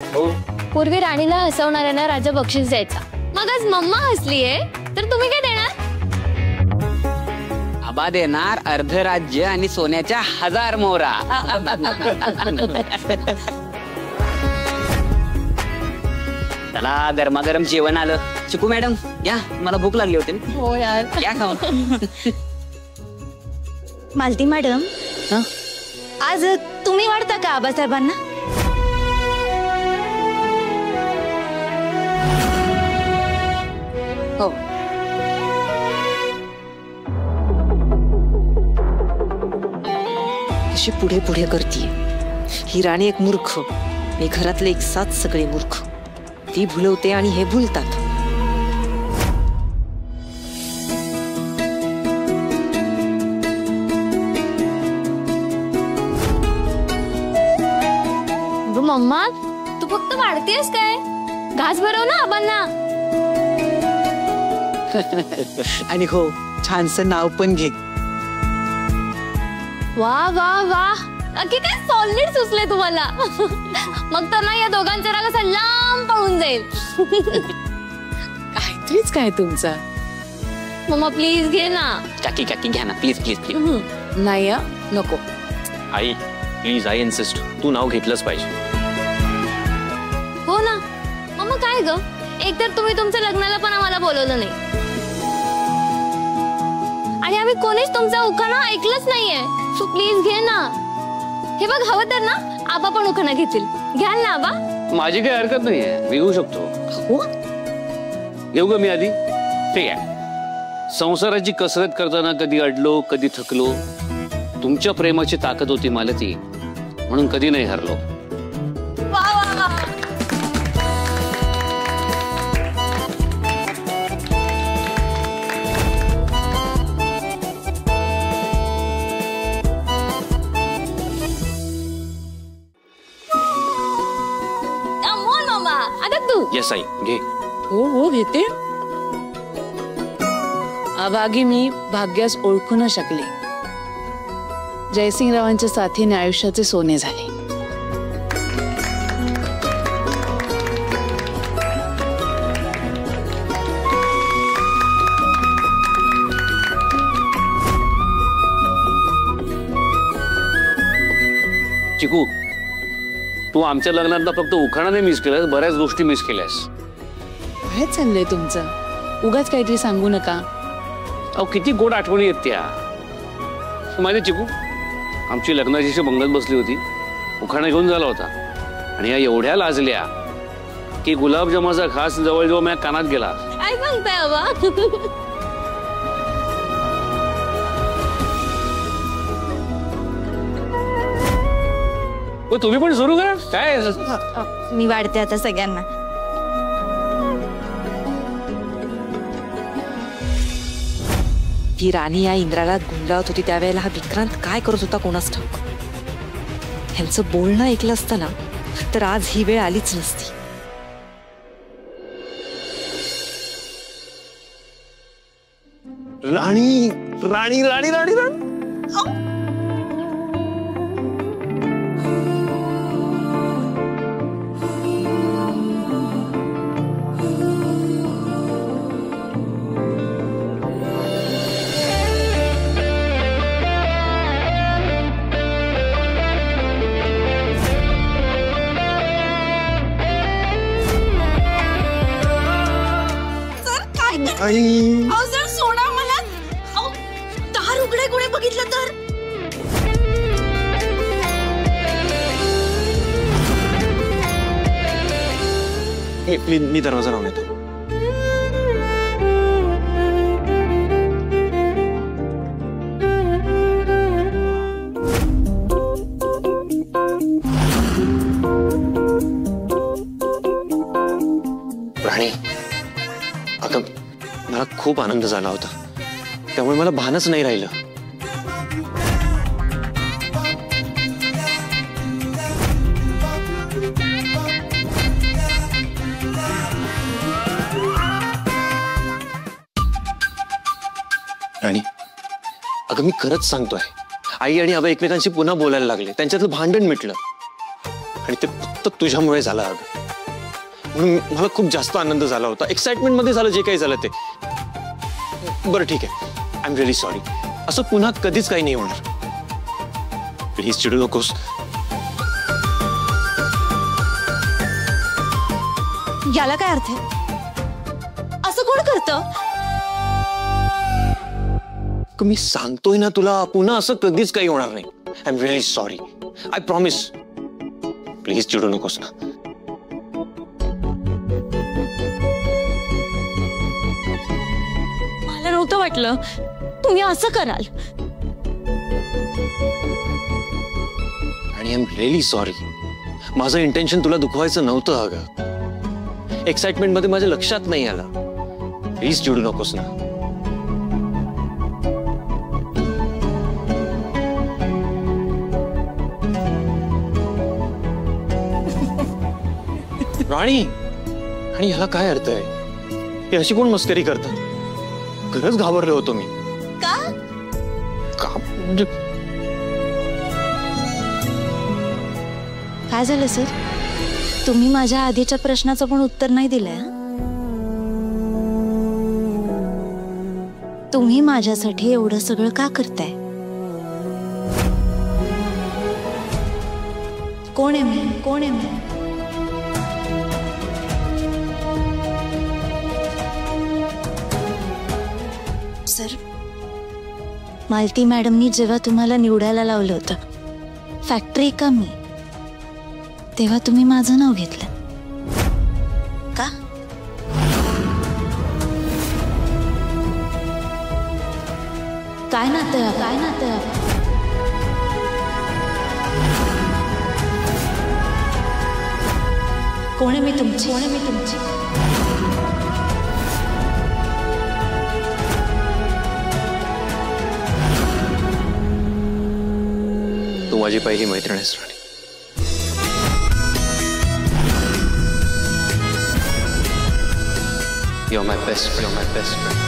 पूर्वी राणीला हसवणाऱ्यांना राजा बक्षीस द्यायचा, मग आज मम्मा हसलीये तर तुम्ही काय देणार? आबा देणार अर्ध राज्य आणि सोन्याच्या 1000 मोहरा. चला गरमागरम जेवण आलं. चिकू मॅडम या, मला भूक लागली होती. हो यार, या खाऊ. मालती मॅडम, आज तुम्ही वाढता का आबासाहेबांना? हो. कशी पुढे पुढे करतीये ही राणी. एक मूर्ख, मी घरातले एक साथ सगळे मूर्ख. ती भुलवते आणि हे भुलतात. मम्मा तू फक्त वाढतेस काय? घास भरव ना आबांना. आणि हो, छानसं नाव पण घे. वा वा वा, किती सॉलिड सुचले तुम्हाला. मग तर ना या दोघांचा राग असा लांब पळून जाईल. काहीतरीच काय तुमचा. मम्मा प्लीज घे ना. काकी काकी घ्या ना प्लीज प्लीज प्लीज. नाही नको. आई प्लीज, आय इन्सिस्ट, तू नाव घेतलंच पाहिजे. हो ना मम्मा. काय ग, एकतर तुम्ही तुमच्या लग्नाला पण आम्हाला बोलवलं नाही आणि आम्ही कोणीच तुमचा उखाणा ऐकलंच नाहीये. सो प्लीज घे ना. हे बघ, हवं तर ना आबा पण उखाणा घेतील. घ्याल ना आबा? माझी काही हरकत नाहीये, मी घेऊ शकतो. घेऊ का मी आधी? ठीक आहे. संसाराची कसरत करताना कधी अडलो, कधी थकलो. तुमच्या प्रेमाची ताकद होती मला ती, म्हणून कधी नाही हरलो. आता तू. येस आई, घे. हो हो घेते. अभागी मी भाग्यास ओळखू न शकले. जयसिंगरावांच्या साथीने आयुष्याचे सोने झाले. चिकू, तू आमच्या लग्नातला फक्त उखाणाने मिस केलास, बऱ्याच गोष्टी मिस केल्यास. काय चाललंय तुमचं? उगाच काहीतरी सांगू नका. अहो किती गोड आठवणी आहेत त्या. माहिती चिकू, आमची लग्नाची मंगल बसली होती, उखाणा घेऊन झाला होता आणि या एवढ्या लाजल्या की गुलाबजामाचा घास जवळजवळ माझ्या कानात गेला. काय सांगताय आबा? तुम्ही पण सुरू करा. काय मी वाढते आता सगळ्यांना. ही राणी या इंद्राला गुंडाळत होती त्यावेळेला हा विक्रांत काय करत होता कोणास ठाऊक. ह्यांचं बोलणं ऐकलं असतं ना तर आज ही वेळ आलीच नसती. राणी राणी राणी राणी राणी. जर सोडा मला. दार उघडे कोणी बघितलं तर? मी दरवाजा लावून येतो. राणी, अगं मला खूप आनंद झाला होता, त्यामुळे मला भानच नाही राहिलं. राणी, अगं मी खरंच सांगतोय, आई आणि आबा एकमेकांशी पुन्हा बोलायला लागले, त्यांच्यातलं भांडण मिटलं आणि ते फक्त तुझ्यामुळे झालं अगं. म्हणून मला खूप जास्त आनंद झाला होता. एक्साइटमेंट मध्ये झालं जे काही झालं ते. बरं ठीक आहे, आय एम रिअली सॉरी. असं पुन्हा कधीच काही नाही होणार. प्लीज चिडू नकोस. याला काय अर्थ आहे? असं कोण करतं? मी सांगतोय ना तुला, पुन्हा असं कधीच काही होणार नाही. I am really sorry. I promise. Please चिडू नकोस ना. मला नव्हतं वाटलं तुम्ही असं कराल. आणि आय एम रिअली सॉरी. माझं इंटेन्शन तुला दुखवायचं नव्हतं अगं. एक्साइटमेंट मध्ये माझ्या लक्षात नाही आलं. प्लीज चिडू नकोस ना. राणी, आणि ह्याला काय अर्थ आहे? हे अशी कोण मस्करी करतात? खरंच घाबरलो होतो मी. का? का म्हणजे काय झालं सर? तुम्ही माझ्या आधीच्या प्रश्नाचं पण उत्तर नाही दिलंय. तुम्ही माझ्यासाठी एवढं सगळं का करताय? कोण आहे मी? कोण आहे मी? सर, मालती मॅडमनी जेव्हा तुम्हाला निवडायला लावलं होतं फॅक्टरी का मी, तेव्हा तुम्ही माझं नाव घेतलं का? काय नातं? काय नातं? कोण आहे मी तुमची? कोण आहे मी तुमची? तू माझी पहिली मैत्रीण आहेस राणी. You're my best friend. You're my best friend.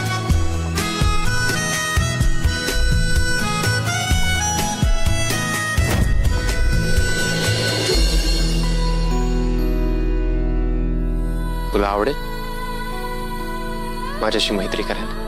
तुला आवडेल माझ्याशी मैत्री करायला?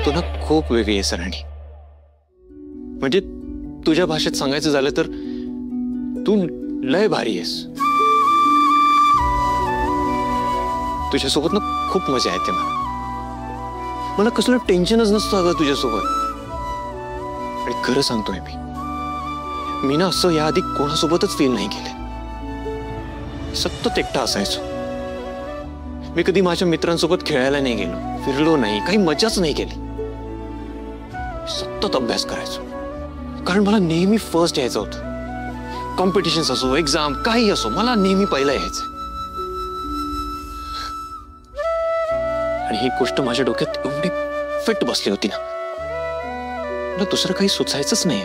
तू ना खूप वेगळी आहेस राणी. म्हणजे तुझ्या भाषेत सांगायचं झालं तर तू लय भारी आहेस. तुझ्यासोबत ना खूप मजा येते मला. मला कसलं टेन्शनच नसतं अगं तुझ्यासोबत. आणि खरं सांगतोय मी ना असं याआधी कोणासोबतच फील नाही केलं. सतत एकटा असायचो. मी कधी माझ्या मित्रांसोबत खेळायला नाही गेलो, फिरलो नाही, काही मजाच नाही केली. सतत अभ्यास करायचो, कारण मला नेहमी फर्स्ट यायचं होतं. कॉम्पिटिशन्स असो, एक्झाम, काही असो, मला नेहमी पहिलं यायचं. आणि ही गोष्ट माझ्या डोक्यात एवढी फिट बसली होती ना, मला दुसरं काही सुचायचंच नाही.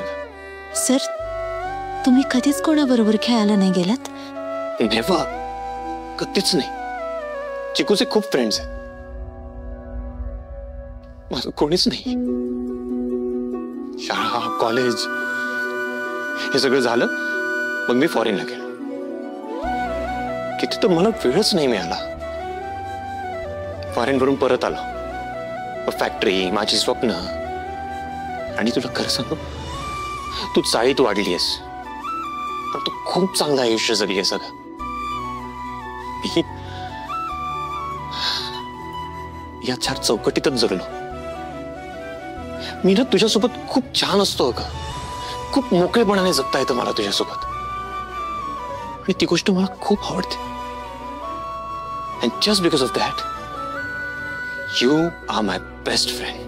सर, तुम्ही कधीच कोणाबरोबर खेळायला नाही गेलात? नेव्हर, कधीच नाही. चिकूचे खूप फ्रेंड्स आहेत, माझं कोणीच नाही. शाळा, कॉलेज हे सगळं झालं, मग मी फॉरेनला गेलो. किती तर मला वेळच नाही मिळाला. फॉरेनवरून परत आलो. फॅक्टरी, माझी स्वप्न. आणि तुला खरं सांगू, तू चाळीत वाढली आहेस, पण तू खूप चांगलं आयुष्य जगली आहेस सगळं. या चार चौकटीतच जगलो. मी ना तुझ्यासोबत खूप छान असतो अगं. खूप मोकळेपणाने जगता येतं मला तुझ्यासोबत. आणि ती गोष्ट मला खूप आवडते. And just because of that you are my best friend.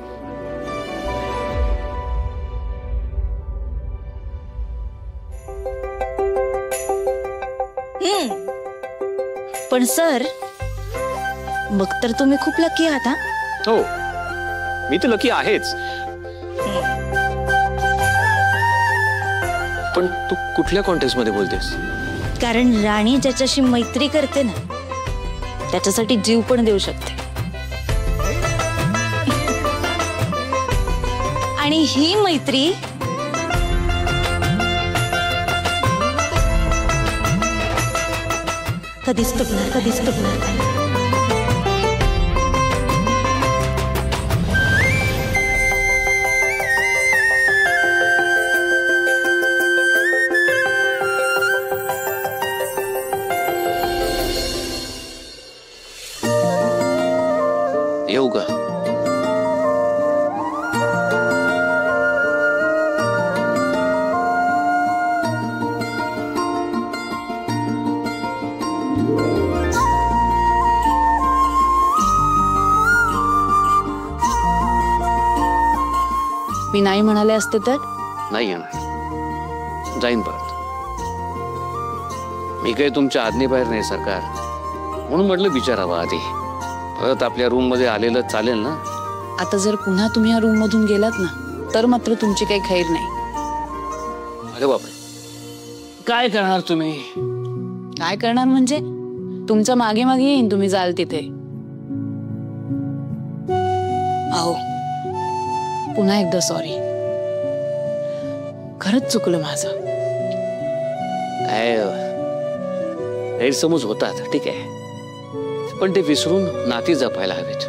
पण सर, मग तर तुम्ही खूप लकी आहात हा. हो, मी तर लकी आहेच. पण तू कुठल्या कॉन्टेक्स्ट मध्ये बोलतेस? कारण राणी ज्याच्याशी मैत्री करते ना, त्याच्यासाठी जीव पण देऊ शकते. आणि ही मैत्री कधीच तुटणार नाही. येऊ का? मी नाही म्हणाले असते तर? नाही येणार, जाईन परत. मी काही तुमच्या आज्ञेबाहेर नाही सरकार, म्हणून म्हटलं विचारावं आधी. परत आपल्या रूम मध्ये आलेलं चालेल ना? आता जर पुन्हा तुम्ही या रूम मधून गेलात ना, तर मात्र तुमची काही खैर नाही. अरे बापरे, काय करणार तुम्ही? काय करणार म्हणजे? तुमच्या मागे मागे येईन तुम्ही जाल तिथे. अहो, पुन्हा एकदा सॉरी. खरंच चुकलं माझं. काय गैरसमज होतात, ठीक आहे, पण ते विसरून नाती जपायला हवेत.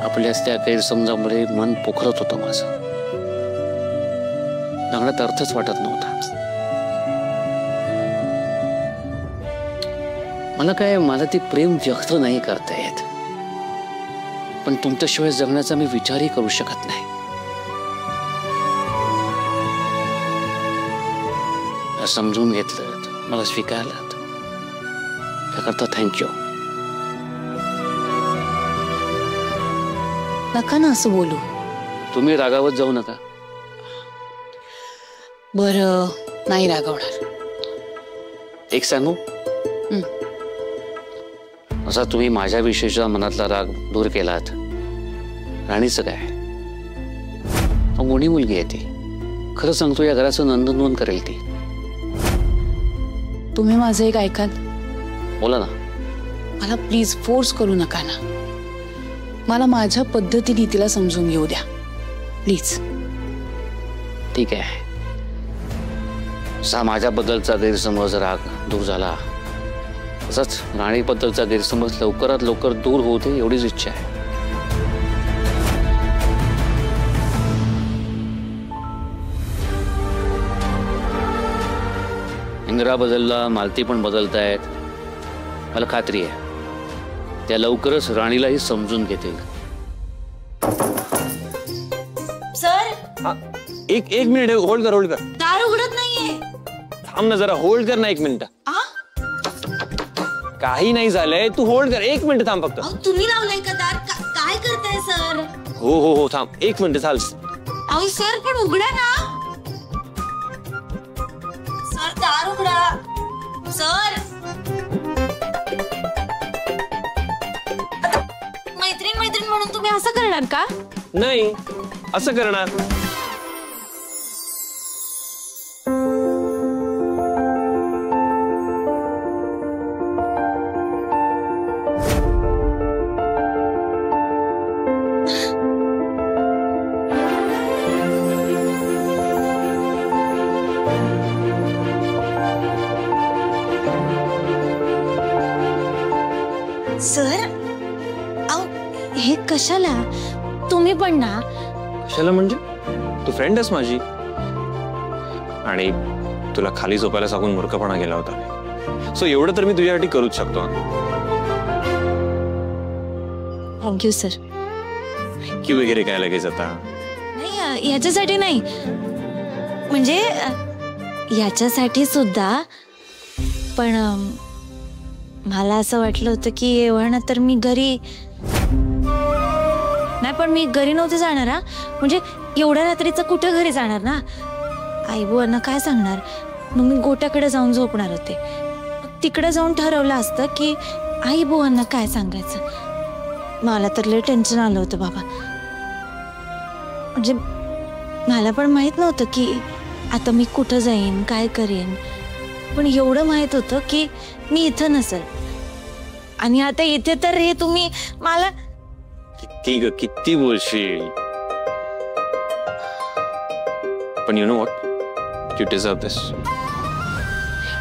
आपल्याच त्या गैरसमजामुळे मन पोखरत होतं माझं. जगण्यात अर्थच वाटत नव्हता. मला ती प्रेम व्यक्त नाही करता येत, पण तुमच्याशिवाय जगण्याचा मी विचारही करू शकत नाही. समजून घेतलं, मला स्वीकारलं, त्याकरता थँक्यू. नका ना असं बोलू. तुम्ही रागावत जाऊ नका. बरं, नाही रागवणार. एक सांगू? असा तुम्ही माझ्याविषयीचा मनातला राग दूर केलात. राणीचं काय, मोठी मुलगी आहे ती. खरं सांगतो, या घराचं नंदनवन करेल ती. तुम्ही माझं एक ऐकाल? बोला ना. मला प्लीज फोर्स करू नका ना. मला माझ्या पद्धतीने तिला समजून घेऊ द्या प्लीज. ठीक आहे, माझ्याबद्दलचा गैरसमज राग दूर झाला, तसंच राणीबद्दलचा गैरसमज लवकरात लवकर दूर होऊ दे, एवढीच इच्छा आहे. इंदिरा बदलला, मालती पण बदलतायत. मला खात्री आहे त्या लवकरच राणीलाही समजून घेतील. सर, एक मिनिट, होल्ड कर. दार उघडत नाहीये. थांब ना जरा, होल्ड कर ना 1 मिनिट. काही नाही झालंय, तू होल्ड कर. 1 मिनिट थांब फक्त. तुम्ही लावलंय का दार? काय करताय सर? हो थांब 1 मिनिट चाल. अहो सर, पण उघडा ना सर, दार उघडा सर. मैत्रीण म्हणून तुम्ही असं करणार का? नाही, असं करणार. सर, अहो हे कशाला? तुम्ही पण ना. कशाला म्हणजे? तू फ्रेंड आहेस माझी, आणि तुला खाली झोपायला सांगून मूर्खपणा केला होता. सो एवढं तर मी तुझ्यासाठी करूच शकतो. Thank you sir. थँक्यू वगैरे काय लगेच आता? नाही, याच्यासाठी नाही, म्हणजे याच्यासाठी सुद्धा. पण मला असं वाटलं होतं की एवढं तर मी घरी नाही, पण मी घरी नव्हते जाणार हा. म्हणजे एवढ्या रात्रीचं कुठं घरी जाणार ना. आई बुवांना काय सांगणार. मग मी गोट्याकडे जाऊन झोपणार होते. तिकडे जाऊन ठरवलं असतं की आई बुवांना काय सांगायचं. मला तर लय टेन्शन आलं होतं बाबा. म्हणजे मला पण माहित नव्हतं की आता मी कुठं जाईन, काय करेन. पण एवढं माहित होतं की मी इथं नसेल. आणि आता इथे तर हे तुम्ही मला किती बोलशील. पण you know what, you deserve this.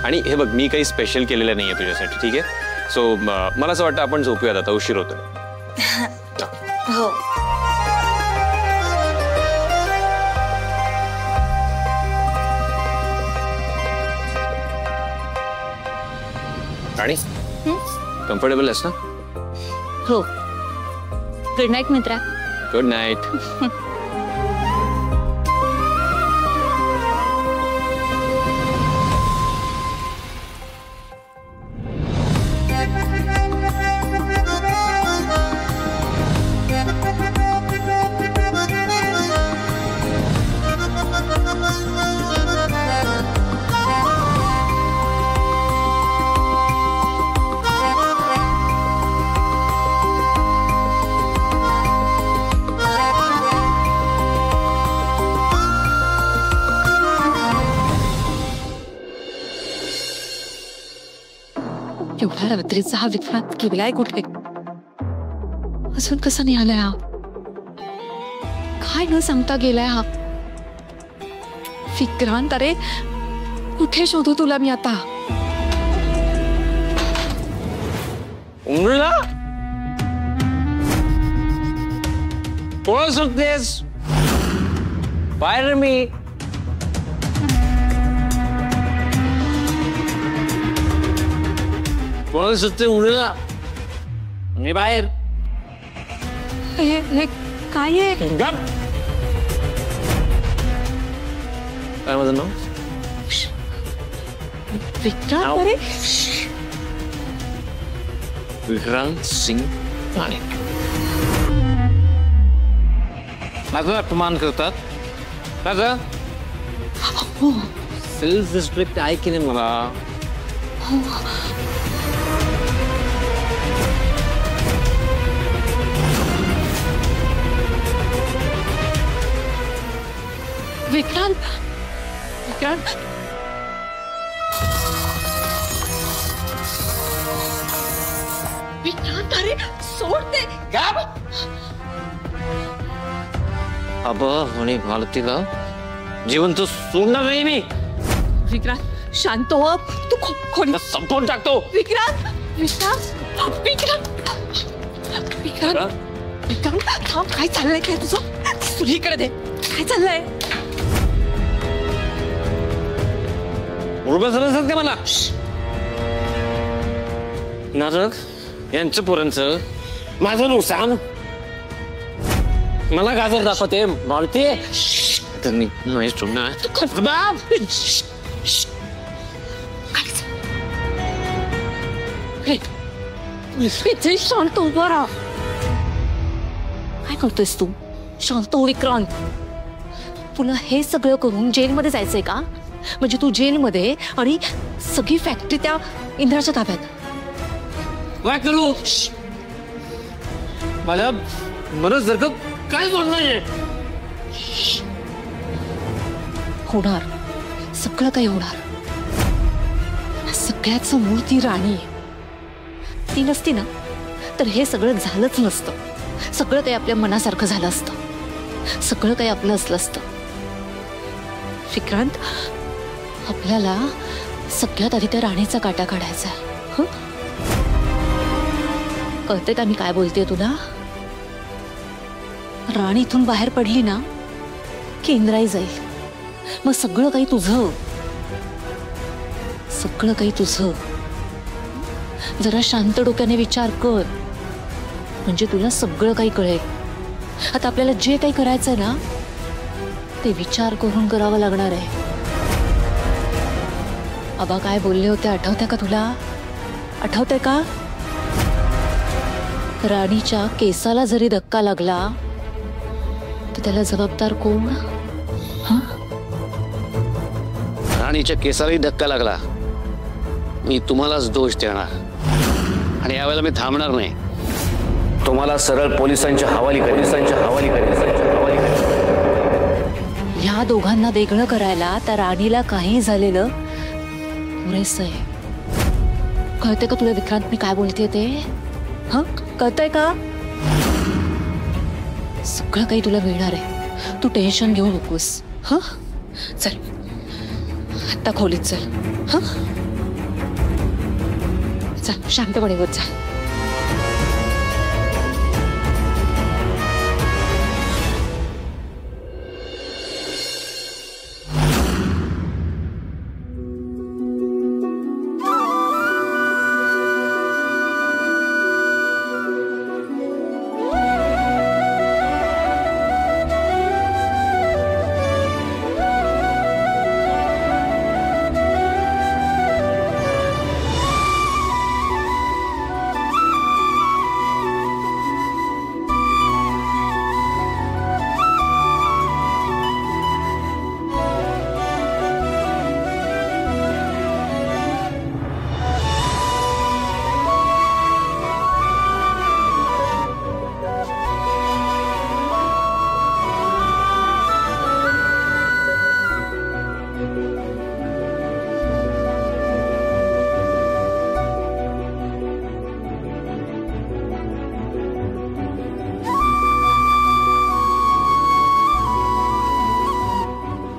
आणि हे बघ, मी काही स्पेशल केलेलं नाहीये तुझ्यासाठी, ठीक आहे. सो मला असं वाटतं आपण झोपूयात आता, उशीर होतोय. हो. राणी, कम्फर्टेबल आहेस ना? हो. गुड नाईट मित्रा. Good night. एवढ्या रात्रीचा हा विक्रांत गेलाय कुठे? अजून कसा नाही आलाय हा? काय न सांगता गेलाय हा? विक्रांत, अरे कुठे शोधू तुला मी आता? उमरला कोण सांगतेस? बाहेर मी कोणाला सुटते उमरला? मी बाहेर. हे काय आहे? गप. काय माझं नाव? विक्रांत, अरे विक्रांत सिंग राणे. माझा अपमान करतात. माझा सेल्फ रिस्पेक्ट आहे की नाही मला? विक्रांत, विक्रांत, विक्रांत, अरे सोड ते. अबा आणि भारतीला जिवंत सोडणार नाही मी. विक्रांत शांत हो. तू खोली संपवून टाकतो. विक्रांत, विक्रांत, विक्रांत, विक्रांत, विक्रांत थांब. काय चाललंय काय तुझं? सुलीकडे दे. काय चाललंय? बरोबर झालं का मला? नाटक यांचं पोरांचं माझं नुकसान. मला गाजर दाखवते मालते. तर मी नाही सोडणार. इथे शांत उभा राहा. काय करतोयस तू? शांत हो विक्रांत. तुला हे सगळं करून जेलमध्ये जायचंय का? म्हणजे तू जेलमध्ये आणि सगळी फॅक्टरी त्या इंद्राच्या ताब्यात. काय करू? मला मला जर का काय बोलणार होणार. सगळं काही होणार. सगळ्याच मूळ ती राणी. ती नसती ना तर हे सगळं झालंच नसतं. सगळं काही आपल्या मनासारखं झालं असतं. सगळं काही आपलं असलं असतं. विक्रांत, आपल्याला सगळ्यात आधी त्या राणीचा काटा काढायचा. कळते का मी काय बोलतेय तुला? राणी इथून बाहेर पडली ना की इंद्राई जाईल. मग सगळं काही तुझं. सगळं काही तुझं. जरा शांत डोक्याने विचार कर म्हणजे तुला सगळं काही कळेल. आता आपल्याला जे काही करायचंय ना ते विचार करून करावं लागणार आहे. आबा काय बोलले होते आठवतंय का तुला? आठवतंय का? राणीच्या केसाला जरी धक्का लागला तर त्याला जबाबदार कोण? राणीच्या केसालाही धक्का लागला मी तुम्हालाच दोष देणार आणि यावेळेला मी थांबणार नाही. तुम्हाला सरळ पोलिसांच्या हवाली ह्या दोघांना वेगळं करायला त्या राणीला काही झालेलं पुरेसं आहे. कळतंय का तुला विक्रांत मी काय बोलते ते? कळतंय का? सगळं काही तुला मिळणार आहे. तू टेन्शन घेऊ नकोस. चल आता खोलीत चल. चल शांतपणे होत जा.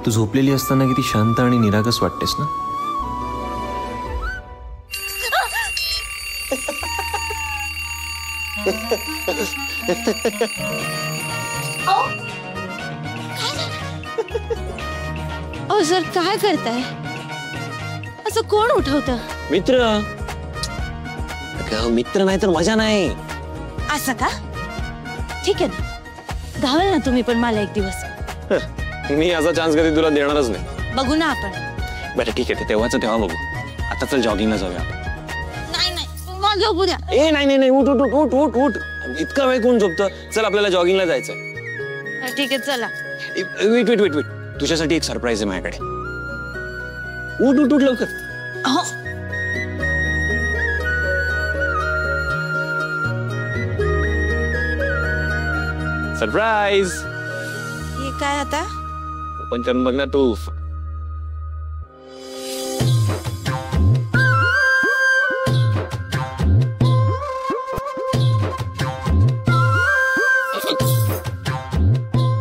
तू झोपलेली असताना किती शांत आणि निरागस वाटतेस ना. ओ सर काय करताय? असं कोण उठवतं? मित्र. मित्र नाही तर मजा नाही. असं का? ठीक आहे ना, घावाल ना तुम्ही पण मला एक दिवस. मी असा चान्स कधी तुला देणारच नाही. बघू ना आपण. बरं ठीक आहे, ते तेव्हाच तेव्हा बघू. आता चल जॉगिंगला जाऊया. नाही मला झोपू द्या. नाही उठ उठ उठ उठ उठ. इतका वेळ कोण झोपतं? चल आपल्याला जॉगिंगला जायचंय. ठीक आहे चला. वेट वेट वेट वेट, तुझ्यासाठी एक सरप्राईज आहे माझ्याकडे. उठ उठ उठ लवकर. सरप्राईज. हे काय आता? ओपन करून बघ ना तू.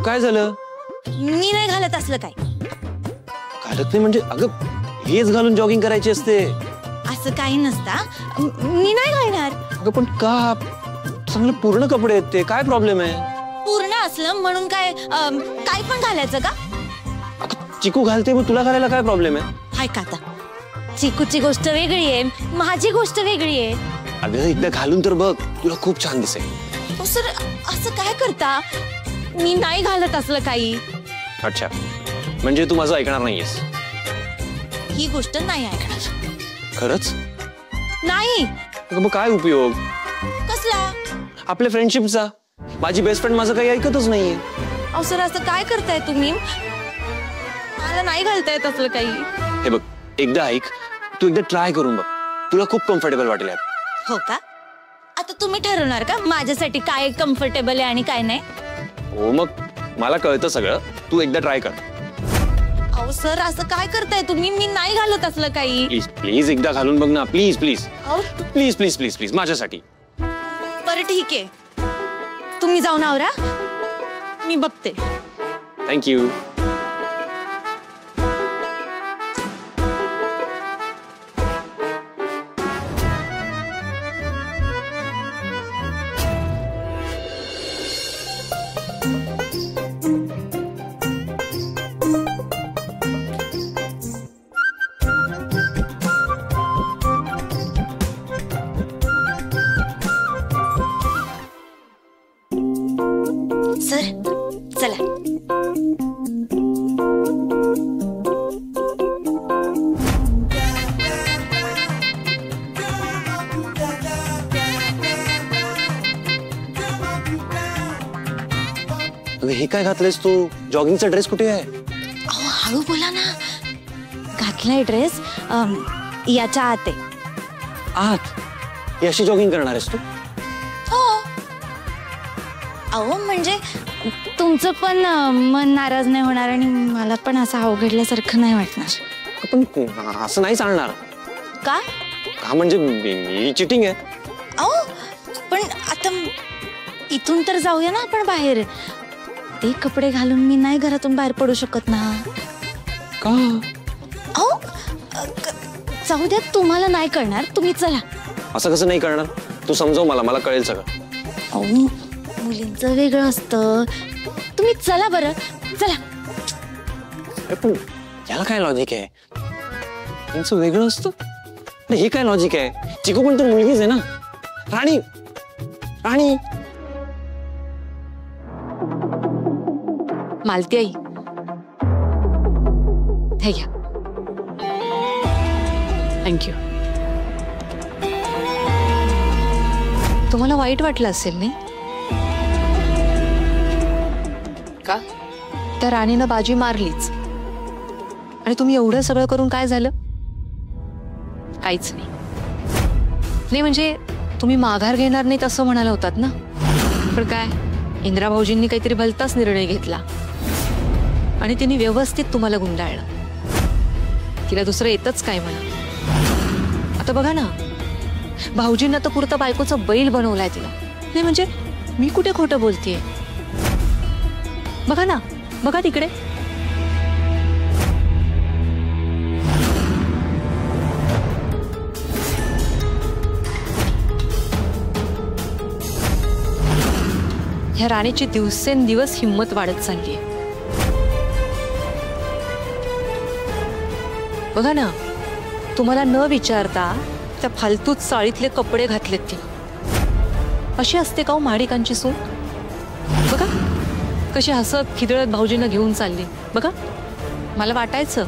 काय झालं? मी नाही घालत असलं काय. घालत नाही म्हणजे? अगं हेच घालून जॉगिंग करायची असते. असं काही नसता. मी नाही घालणार. अगं पण का? चांगले पूर्ण कपडे आहेत ते. काय प्रॉब्लेम आहे? पूर्ण असलं म्हणून काय काय पण घालायचं का? अगं चिकू घालते, मग तुला घालायला काय प्रॉब्लेम आहे? हाय का आता? चिकूची गोष्ट वेगळी आहे, माझी गोष्ट वेगळी आहे. अगं एकदा घालून तर बघ, तुला खूप छान दिसेल. ओ सर असं काय करता? मी नाही घालत असलं काही. अच्छा, म्हणजे तू माझं ऐकणार नाहीयेस? ही गोष्ट नाही ऐकणार. खरंच नाही. मग काय उपयोग कसला? आपल्या फ्रेंडशिपचा. माझी बेस्ट फ्रेंड माझं काही ऐकतच नाहीये. अहो सर असं काय करताय तुम्ही? मला नाही घालता येत असलं काही. हे बघ, एकदा ऐक, तू एकदा ट्राय करून बघ, तुला खूप कम्फर्टेबल वाटेल. हो का? आता तुम्ही ठरवणार का माझ्यासाठी काय कम्फर्टेबल आहे आणि काय नाही? हो, मग मला कळतं सगळं, तू एकदा ट्राय कर. अहो सर असं काय करताय तुम्ही? मी नाही घालत असलं काही. प्लीज प्लीज एकदा घालून बघ ना. Please please please please please please माझ्यासाठी. बरं ठीक आहे, तुम्ही जाऊन आवरा, मी बघते. थँक्यू. सर चला. अगं हे काय घातलंयस तू? जॉगिंगचा ड्रेस कुठे आहे? अहो हळू बोला ना. घातलाय ड्रेस याच्या आत आहे. आत? ही अशी जॉगिंग करणार आहेस तू? हो. अहो म्हणजे तुमचं पण मन नाराज नाही होणार आणि मला पण असं अवघडल्यासारखं नाही वाटणार. पण असं नाही चालणार. का? का म्हणजे ही चिटिंग आहे. अहो पण आता इथून तर जाऊया ना आपण बाहेर. ते कपडे घालून मी नाही घरातून बाहेर पडू शकत ना. का? अहो जाऊ द्या, तुम्हाला नाही कळणार, तुम्ही चला. असं कसं नाही करणार? तू समजव मला, मला कळेल सगळं. अहो मुलींचं वेगळं असतं, तुम्ही चला बरं, चला. अरे पण याला काय लॉजिक आहे? त्यांचं वेगळं असतं. हे काय लॉजिक आहे? चिकू पण तर मुलगीच आहे ना. राणी राणी मालती आई, हे घ्या. थँक्यू. तुम्हाला वाईट वाटलं असेल नाही का? त्या राणीनं बाजी मारलीच आणि तुम्ही एवढं सगळं करून काय झालं? काहीच नाही. नाही म्हणजे तुम्ही माघार घेणार नाहीत असं म्हणाला होतात ना. पण काय, इंदिरा भाऊजींनी काहीतरी भलताच निर्णय घेतला आणि तिने व्यवस्थित तुम्हाला गुंडाळलं. तिला दुसरं येतच काय म्हणा. आता बघा ना, भाऊजींना तर पुरता बायकोचा बैल बनवलाय तिला. नाही म्हणजे मी कुठे खोटं बोलतेय? बघा ना, बघा तिकडे. ह्या राणीची दिवसेंदिवस हिंमत वाढत चालली आहे. बघा ना, तुम्हाला न विचारता त्या फालतूत साळीतले कपडे घातलेत तिने. अशी असते का हो माडिकांची सून? बघा कशी हसत खिदळत भाऊजींना घेऊन चालली. बघा, मला वाटायचं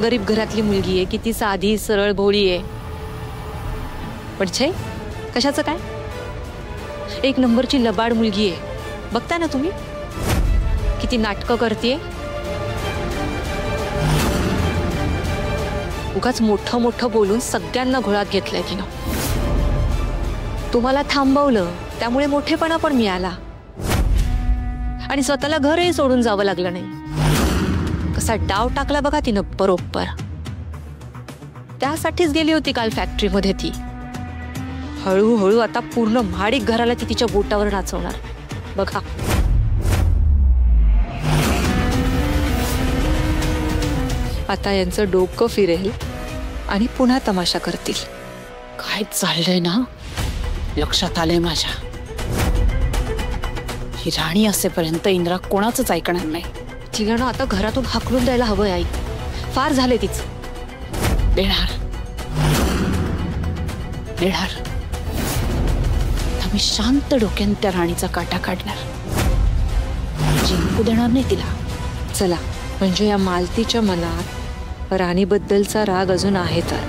गरीब घरातली मुलगी आहे, किती साधी सरळ भोळी आहे. पण छे, कशाचं काय, एक नंबरची लबाड मुलगी आहे. बघता ना तुम्ही किती नाटकं करतेय. उगाच मोठं मोठं बोलून सगळ्यांना घोळात घेतलंय तिनं. तुम्हाला थांबवलं त्यामुळे मोठेपणा पण मिळाला आणि स्वतःला घरही सोडून जावं लागलं नाही. कसा डाव टाकला बघा तिनं बरोबर. त्यासाठीच गेली होती काल फॅक्टरीमध्ये ती. हळूहळू आता पूर्ण महाडिक घराला ती तिच्या बोटावर नाचवणार. बघा, आता यांचं डोकं फिरेल आणि पुन्हा तमाशा करतील. काय चाललंय ना, लक्षात आलंय माझ्या. ही राणी असेपर्यंत इंद्रा कोणाचंच ऐकणार नाही. तिला ना आता घरातून हाकलून द्यायला हवंय आई. फार झाले तिचं. देणार देणार. मी शांत डोक्याने त्या राणीचा काटा काढणार. जिंकू देणार नाही तिला. चला, म्हणजे या मालतीच्या मनात राणीबद्दलचा राग अजून आहे तर